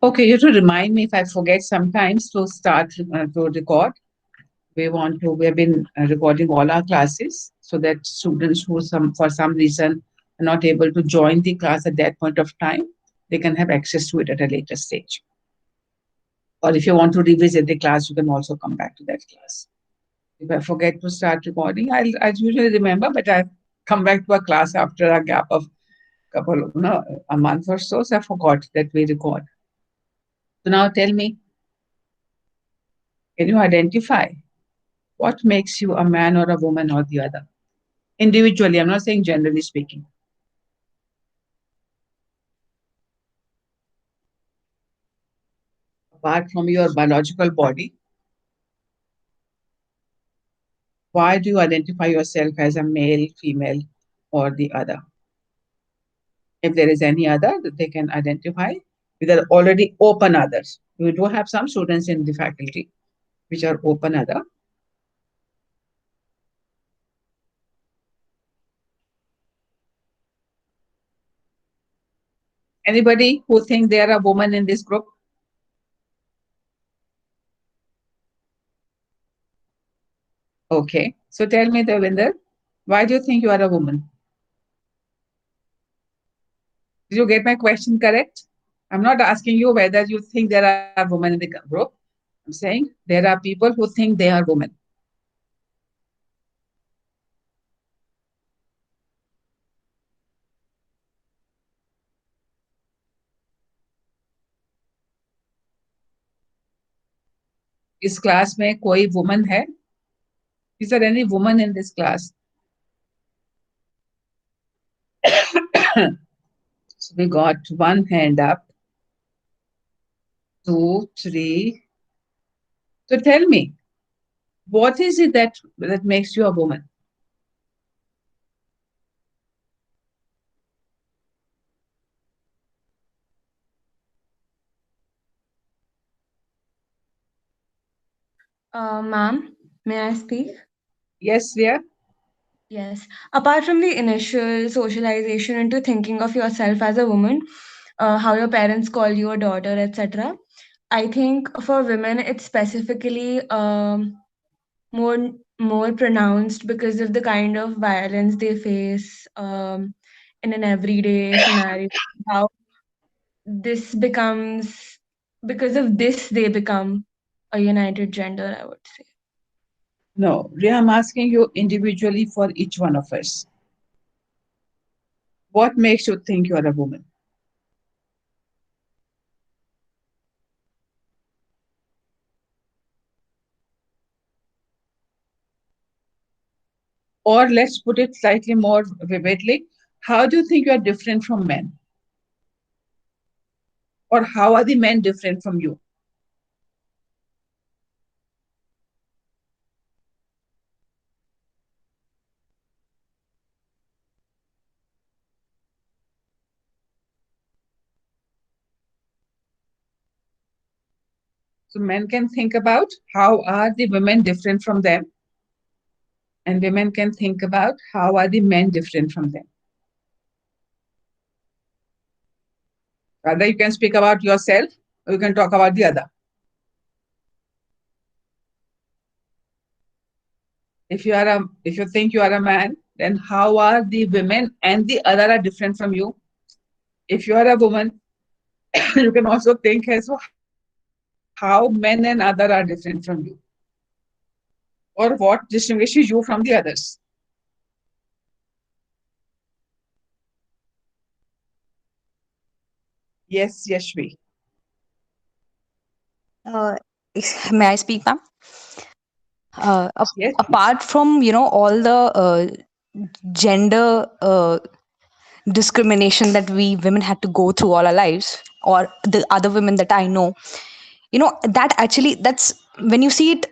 Okay, you have to remind me if I forget sometimes to start to record. We have been recording all our classes so that students who for some reason are not able to join the class at that point of time, they can have access to it at a later stage. Or if you want to revisit the class, you can also come back to that class. If I forget to start recording, I usually remember, but I come back to a class after a gap of a month or so. So I forgot that we record. So now tell me, can you identify what makes you a man or a woman or the other? Individually, I'm not saying generally speaking. Apart from your biological body, why do you identify yourself as a male, female, or the other? If there is any other that they can identify, with are already open others. We do have some students in the faculty which are open other. Anybody who think they are a woman in this group? Okay. So tell me, Devinder, why do you think you are a woman? Did you get my question correct? I'm not asking you whether you think there are women in the group. I'm saying there are people who think they are women. इस class में कोई woman है? Is there any woman in this class? So we got one hand up, two, three. So tell me, what is it that makes you a woman? Ma'am, may I speak? Yes, Ria? Yes. Apart from the initial socialization into thinking of yourself as a woman, how your parents call you a daughter, etc., I think for women it's specifically more more pronounced because of the kind of violence they face in an everyday scenario. How this becomes because of this they become a united gender, I would say. No, Ria, I'm asking you individually for each one of us. What makes you think you are a woman? Or let's put it slightly more vividly. How do you think you are different from men? Or how are the men different from you? So men can think about how are the women different from them, and women can think about how are the men different from them. Rather, you can speak about yourself, or you can talk about the other. If you think you are a man, then how are the women and the other are different from you? If you are a woman, you can also think as to how men and other are different from you, or what distinguishes you from the others. Yes, Yashvi. Uh, may I speak, ma'am? Yes, please. Apart from all the gender discrimination that we women had to go through all our lives, or the other women that I know, that actually, that's when you see it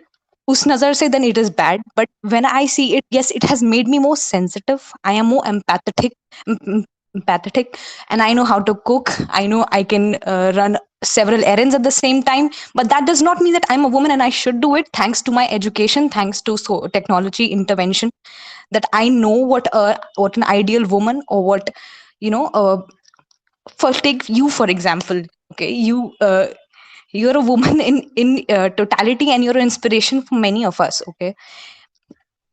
us nazar se, then it is bad. But when I see it, yes, it has made me more sensitive. I am more empathetic, and I know how to cook. I know I can run several errands at the same time. But that does not mean that I'm a woman and I should do it. Thanks to my education, thanks to technology intervention, that I know what an ideal woman, or what you know for take you for example. Okay, you're a woman in totality, and you're an inspiration for many of us. Okay,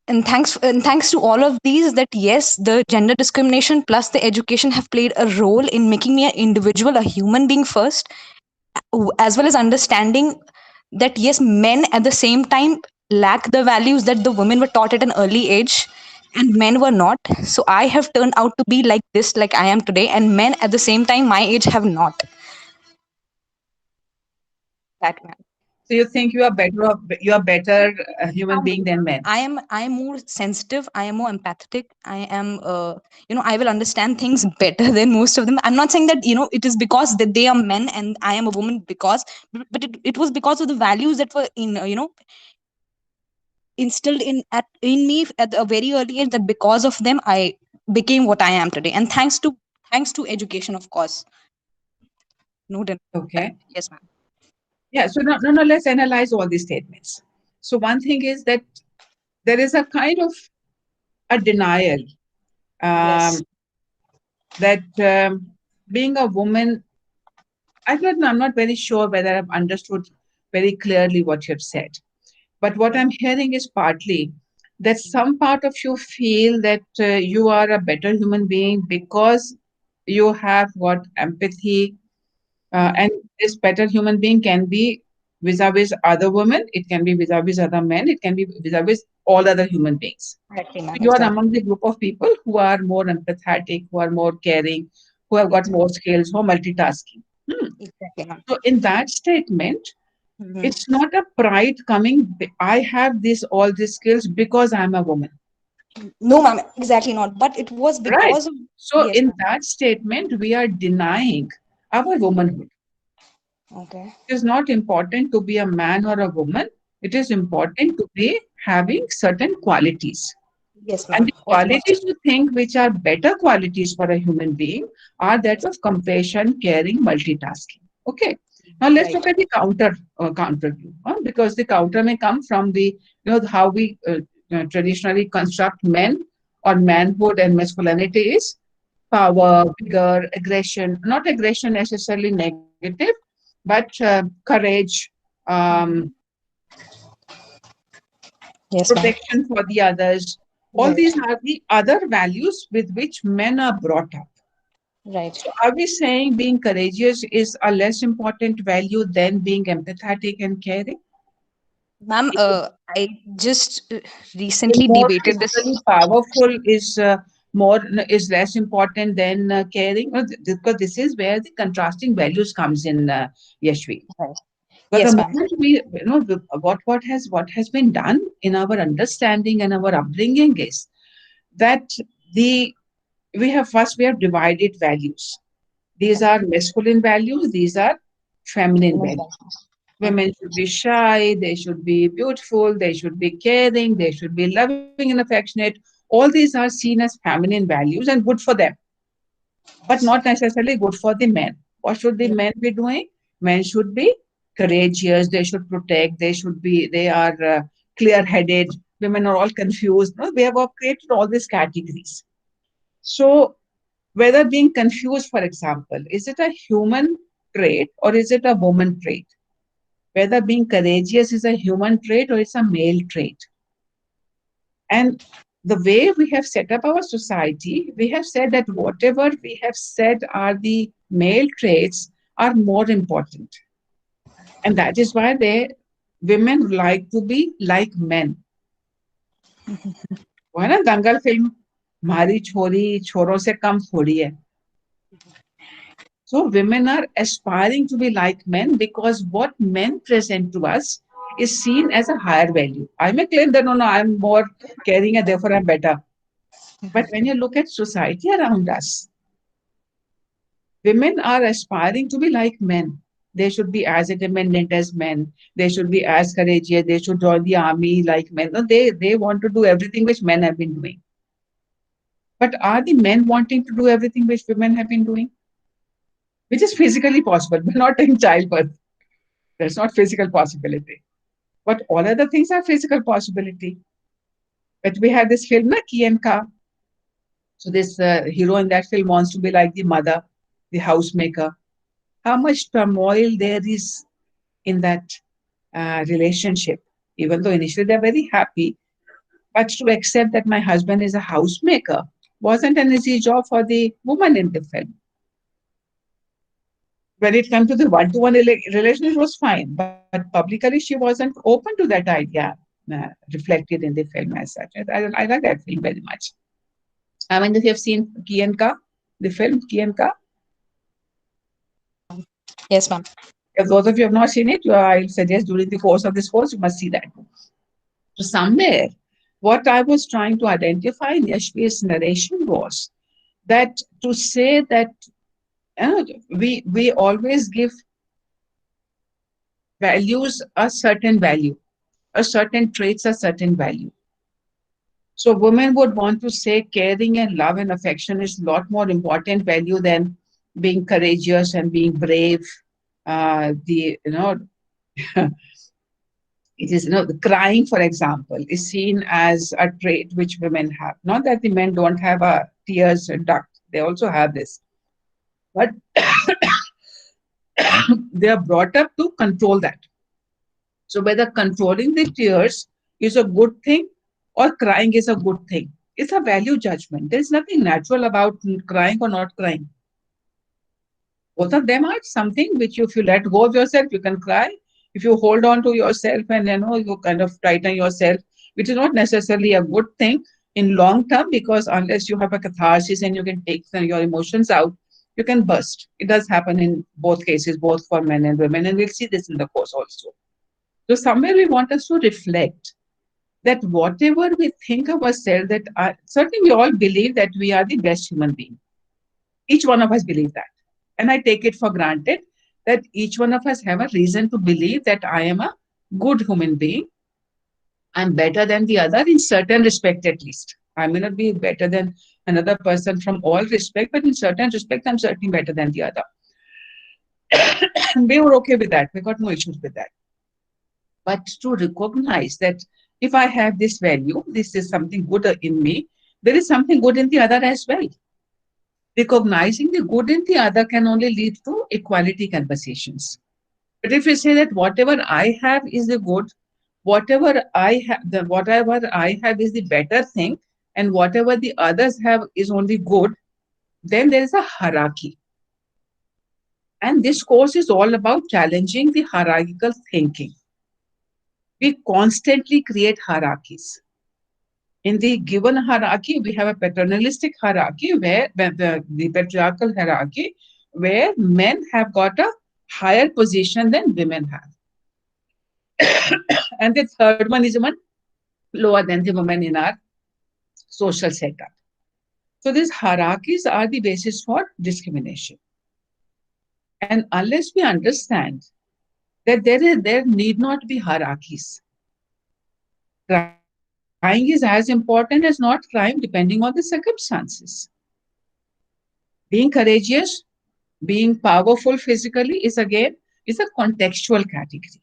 and thanks to all of these, that yes, the gender discrimination plus the education have played a role in making me an individual, a human being first, as well as understanding that yes, men at the same time lack the values that the women were taught at an early age, and men were not. So I have turned out to be like this, like I am today, and men at the same time my age have not. That man. So you think you are better human being than men? I am more sensitive. I am more empathetic. I am, I will understand things better than most of them. I'm not saying that it is because that they are men and I am a woman, because, but it was because of the values that were instilled in me at a very early age, that because of them I became what I am today, and thanks to education, of course. No doubt. Okay. Yes, ma'am. Yeah. So no, let's analyze all these statements. So one thing is that there is a kind of a denial Yes. um, that being a woman, I'm not very sure whether I've understood very clearly what you've said. But what I'm hearing is partly that some part of you feel that you are a better human being because you have got empathy, and this better human being can be vis-a-vis other women, it can be vis-a-vis other men, it can be vis-a-vis all other human beings. Exactly, So ma'am. you are Exactly. among the group of people who are more empathetic, who are more caring, who have got more skills, who are multitasking. Hmm. Exactly, ma'am. So in that statement, Mhm. it's not a pride coming, I have this all these skills because I'm a woman. No, ma'am. Exactly not. But it was Right. because of. So Yes, in ma'am. that statement, we are denying our womanhood. Okay. It is not important to be a man or a woman. It is important to be having certain qualities. Yes, And ma'am. the Of course. qualities you think which are better qualities for a human being are that of compassion, caring, multitasking. Okay. Now let's Right. look at the counter view, because the counter may come from the how we traditionally construct men or manhood and masculinity is power, vigor, aggression. Not aggression necessarily negative, but courage, um, Mhm. Yes, ma'am. protection for the others. All Right. these are the other values with which men are brought up. Right. So, are we saying being courageous is a less important value than being empathetic and caring? Ma'am, I just Being recently more debated this. physically powerful is less important than caring. Because this is where the contrasting values comes in, Yashvi. Right. But the Yes, ma'am. moment what has been done in our understanding and our upbringing is that the we have divided values. These Right. are masculine values, these are feminine values. Women should be shy, they should be beautiful, they should be caring, they should be loving and affectionate. All these are seen as feminine values and good for them, but not necessarily good for the men. What should the Yeah. men be doing? Men should be courageous, they should protect, they are clear headed. Women are all confused. No, we have all created all these categories. So, whether being confused, for example, is it a human trait or is it a woman trait? Whether being courageous is a human trait or it's a male trait. And the way we have set up our society, we have said that whatever we have said are the male traits are more important. And that is why women like to be like men. वो है ना दंगल film, हमारी छोरी छोरों से कम थोड़ी है. So women are aspiring to be like men because what men present to us is seen as a higher value. I may claim that no, I'm more caring and therefore I'm better. But when you look at society around us, women are aspiring to be like men. They should be as independent as men. They should be as courageous. They should join the army like men. No, they want to do everything which men have been doing. But are the men wanting to do everything which women have been doing? Which is physically possible, but not in childbirth. That's not physical possibility. But all other things are physical possibility. But we had this film, na, Key and Ka. So this hero in that film wants to be like the mother. the housemaker. How much turmoil there is in that relationship. Even though initially they're very happy, but to accept that my husband is a housemaker wasn't an easy job for the woman in the film. When it comes to the one-to-one relation, it was fine, but publicly she wasn't open to that idea reflected in the film as such. I like that film very much. I mean, if you have seen Kianka, the film Kianka, Yes, ma'am. if those of you have not seen it, I'll suggest during the course of this course, you must see that. So somewhere, what I was trying to identify in Yashvi's narration was that to say that we always give values a certain value, a certain traits a certain value. So women would want to say caring and love and affection is a lot more important value than being courageous and being brave. The it is the crying, for example, is seen as a trait which women have. Not that the men don't have a tears duct; they also have this, but they are brought up to control that. So whether controlling the tears is a good thing or crying is a good thing, it's a value judgment. There's nothing natural about crying or not crying. Both of them are something which if you let go of yourself, you can cry. If you hold on to yourself and you kind of tighten yourself, which is not necessarily a good thing in long term, because unless you have a catharsis and you can take your emotions out, you can burst. It does happen in both cases, both for men and women, and we'll see this in the course also. So somewhere we want us to reflect that whatever we think of ourselves, that certainly we all believe that we are the best human being. Each one of us believe that. And I take it for granted that each one of us have a reason to believe that I am a good human being. I'm better than the other in certain respect at least. I may not be better than another person from all respect, but in certain respect, I'm certainly better than the other. And we were okay with that. We got no issues with that. But to recognize that if I have this value, this is something good in me, there is something good in the other as well. Recognizing the good in the other can only lead to equality conversations. But if we say that whatever I have is the good, whatever I have is the better thing, and whatever the others have is only good, then there is a hierarchy. And this course is all about challenging the hierarchical thinking. We constantly create hierarchies. In the given hierarchy, we have a paternalistic hierarchy where the patriarchal hierarchy, where men have got a higher position than women have. And the third one is one lower than the women in our social setup. So these hierarchies are the basis for discrimination. And unless we understand that there need not be hierarchies, crying is as important as not crime, depending on the circumstances. Being courageous, being powerful physically is a contextual category.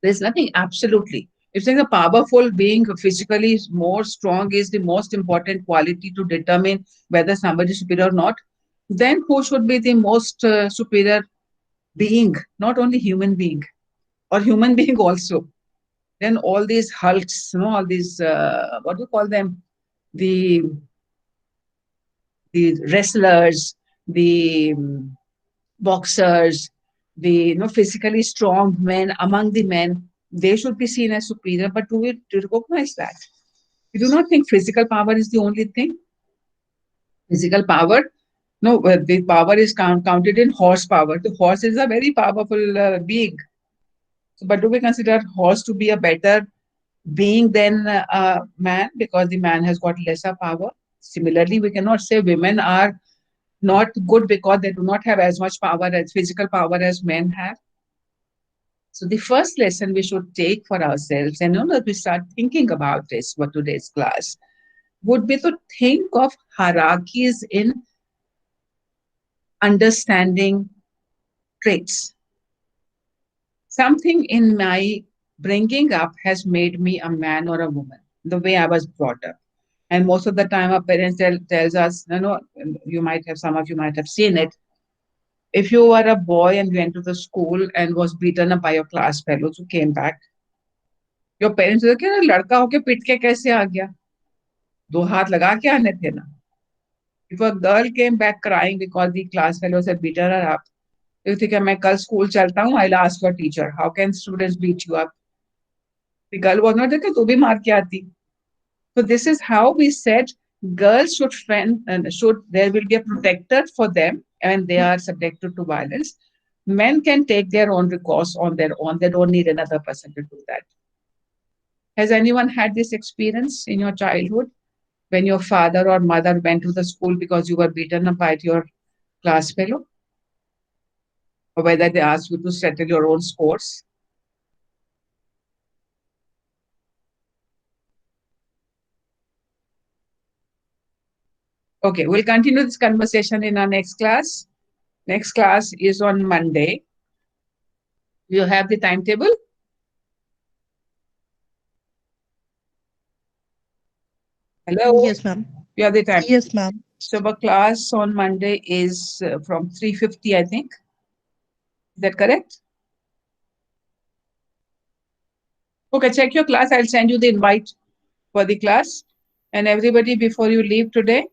There's nothing absolutely. If saying a powerful being physically more strong is the most important quality to determine whether somebody is superior or not, then who should be the most superior being? Not only human being or human being also. Then all these hulks, all these what do you call them? The the wrestlers, the boxers, the physically strong men among the men, they should be seen as superior. But do we recognize that? We do not think physical power is the only thing. Physical power, no, the power is counted in horsepower. The horse is a very powerful being. But do we consider horse to be a better being than a man because the man has got lesser power? Similarly, we cannot say women are not good because they do not have as much power as physical power as men have. So the first lesson we should take for ourselves, and as we start thinking about this for today's class, would be to think of hierarchies in understanding traits. Something in my bringing up has made me a man or a woman, the way I was brought up. And most of the time, our parents tells us, you might have, some of you might have seen it. If you were a boy and went to the school and was beaten up by your class fellows who came back, your parents said, "क्या लड़का होके पिट के कैसे आ गया? दो हाथ लगा के आने थे ना." If a girl came back crying because the class fellows had beaten her up, you think मैं कल स्कूल चलता हूँ, I'll ask your teacher, how can students beat you up? The girl was not that तू भी मार के आती. So this is how we said girls should fend and should there will be a protector for them and they are subjected to violence. Men can take their own recourse on their own. They don't need another person to do that. Has anyone had this experience in your childhood when your father or mother went to the school because you were beaten up by your class fellow? Or whether they asked you to settle your own scores? Okay, we'll continue this conversation in our next class. Next class is on Monday. You have the timetable? Hello? Yes, ma'am. You have the time. Yes, ma'am. So our class on Monday is from 3:50, I think. Is that correct? Okay, check your class. I'll send you the invite for the class. And everybody, before you leave today,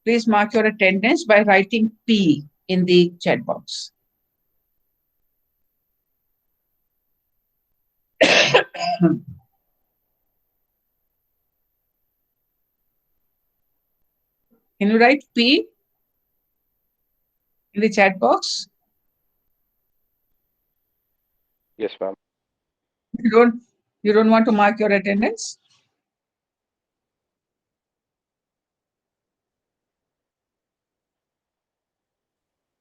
please mark your attendance by writing P in the chat box. Can you write P in the chat box? Yes, ma'am. You don't you don't want to mark your attendance?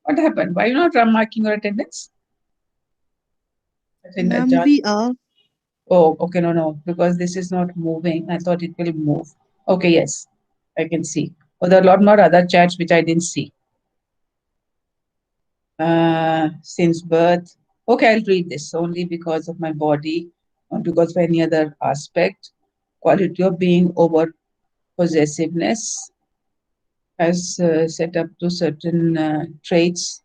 What happened? Why are you not marking your attendance? I think Ma'am, adjust. we are. Oh, okay, no, because this is not moving. I thought it will move. Okay, yes, I can see. Oh, there are a lot more other chats which I didn't see. Since birth. Okay, I'll read this only because of my body, not because of any other aspect. Quality of being over possessiveness has set up to certain traits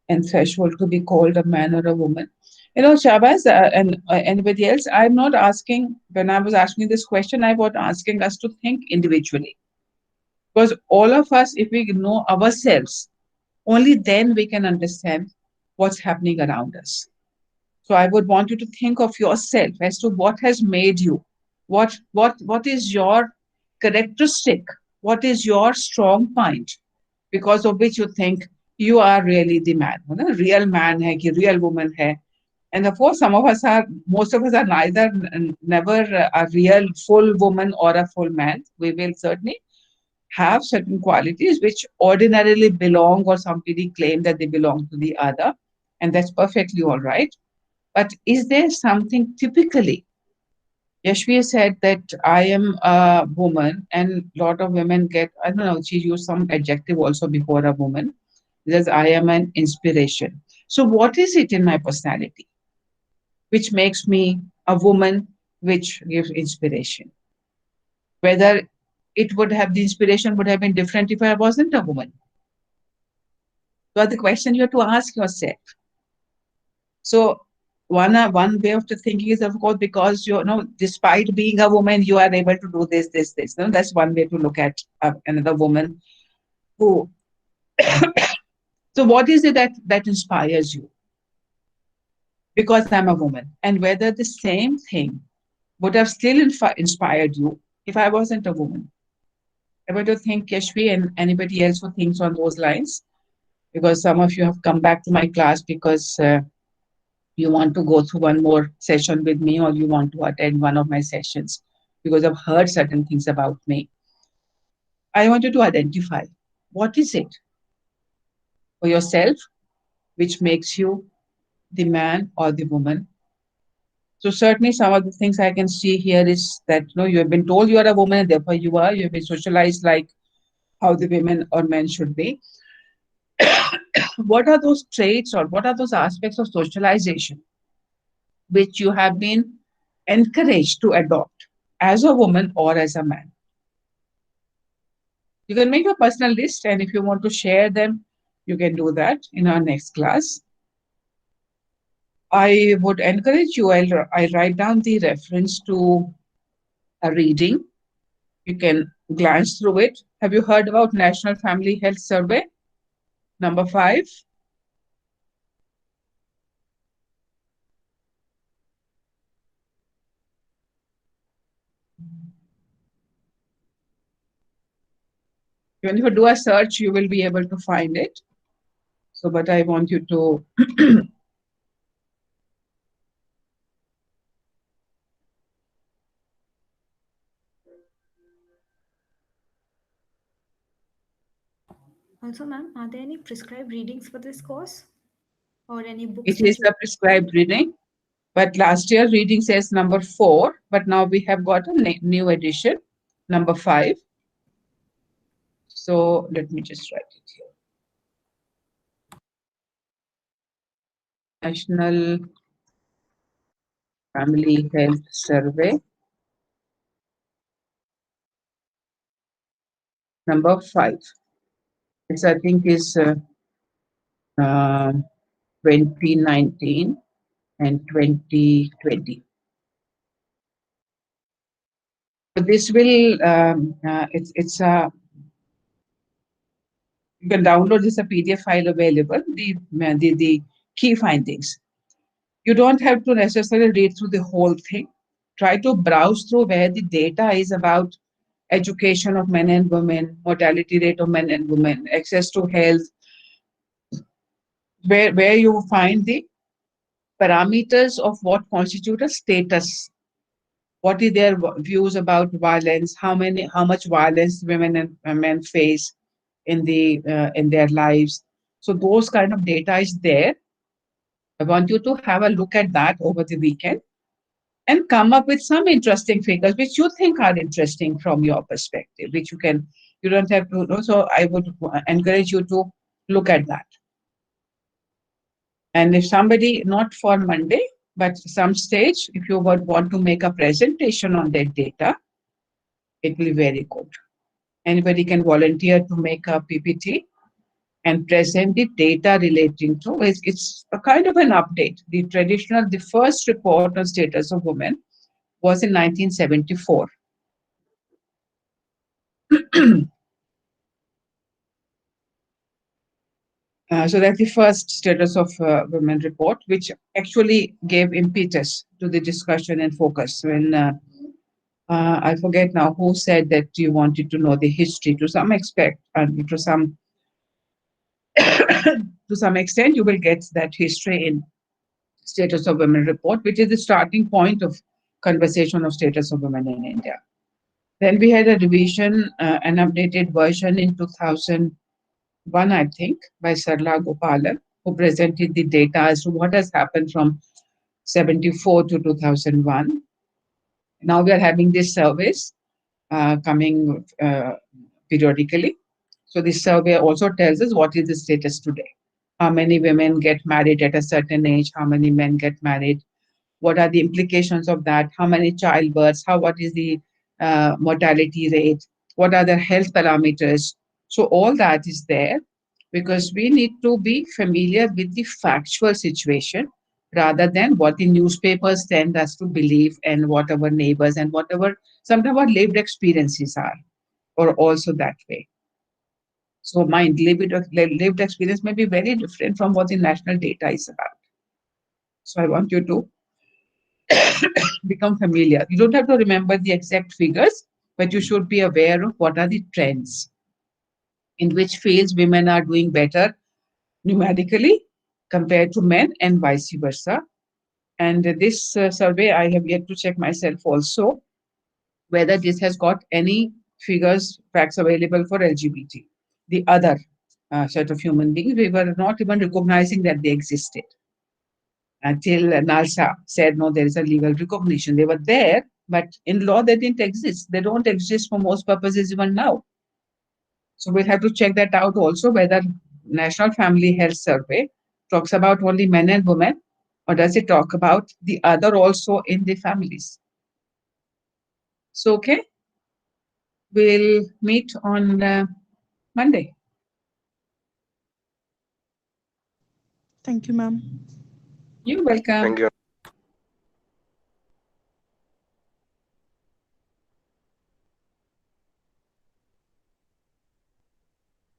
and threshold to be called a man or a woman. Shabaz and anybody else, I'm not asking, when I was asking this question, I was asking us to think individually. Because all of us, if we know ourselves, only then we can understand what's happening around us. So I would want you to think of yourself as to what has made you, what is your characteristic, what is your strong point, because of which you think you are really the man. Real man hai ki real woman hai. And of course, most of us are neither, never a real full woman or a full man. We will certainly have certain qualities which ordinarily belong, or somebody claim that they belong to the other, and that's perfectly all right. But is there something typically? Yashvi said that I am a woman, and a lot of women get, I don't know, she used some adjective also before a woman, says I am an inspiration. So, what is it in my personality which makes me a woman, which gives inspiration? Whether it would have, the inspiration would have been different if I wasn't a woman. So, the question you have to ask yourself. So, one way of the thinking is, of course, because despite being a woman, you are able to do this. No, that's one way to look at another woman who. So, what is it that inspires you? Because I'm a woman, and whether the same thing would have still inspired you if I wasn't a woman. I want to think Keshvi and anybody else who thinks on those lines, because some of you have come back to my class because you want to go through one more session with me, or you want to attend one of my sessions because I've heard certain things about me. I want you to identify what is it for yourself which makes you the man or the woman. So certainly some of the things I can see here is that you have been told you are a woman and therefore you are. You've been socialized like how the women or men should be. What are those traits or what are those aspects of socialization which you have been encouraged to adopt as a woman or as a man? You can make a personal list, and if you want to share them, you can do that in our next class. I would encourage you, I'll write down the reference to a reading. You can glance through it. Have you heard about National Family Health Survey? Number 5. When you do a search, you will be able to find it. So, but I want you to Also, ma'am, are there any prescribed readings for this course or any books it that is you? a prescribed reading. But last year reading says number 4, but now we have got a new edition, number 5. So let me just write it here. National Family Health Survey, number 5. This I think is uh, 2019 and 2020. So this will it's a you can download this a PDF file available. The key findings. You don't have to necessarily read through the whole thing. Try to browse through where the data is about education of men and women, mortality rate of men and women, access to health, where you find the parameters of what constitute a status. What is their views about violence? How much violence women and men face in their lives? So those kind of data is there. I want you to have a look at that over the weekend and come up with some interesting figures which you think are interesting from your perspective, which you don't have to know. So I would encourage you to look at that. And if somebody, not for Monday, but some stage, if you would want to make a presentation on that data, it will be very good. Anybody can volunteer to make a PPT and present the data relating to it's a kind of an update. The first report on status of women was in 1974. So that's the first status of women report, which actually gave impetus to the discussion and focus. When I forget now who said that you wanted to know the history to some extent, and to some extent, you will get that history in Status of Women report, which is the starting point of conversation of status of women in India. Then we had a revision, an updated version in 2001, I think, by Sarla Gopalan, who presented the data as to what has happened from 74 to 2001. Now we are having these surveys coming periodically. So this survey also tells us what is the status today. How many women get married at a certain age? How many men get married? What are the implications of that? How many childbirths? What is the mortality rate? What are the health parameters? So all that is there because we need to be familiar with the factual situation rather than what the newspapers tend us to believe and what our neighbors and whatever sometimes our lived experiences are, or also that way. So my lived experience may be very different from what the national data is about. So I want you to become familiar. You don't have to remember the exact figures, but you should be aware of what are the trends, in which fields women are doing better numerically compared to men and vice versa. And this survey, I have yet to check myself also whether this has got any figures, facts available for LGBT, the other set of human beings. We were not even recognizing that they existed until NALSA said, no, there is a legal recognition. They were there, but in law, they didn't exist. They don't exist for most purposes even now. So we'll have to check that out also, whether National Family Health Survey talks about only men and women, or does it talk about the other also in the families? So, okay. We'll meet on Monday. Thank you, ma'am. You're welcome. Thank you.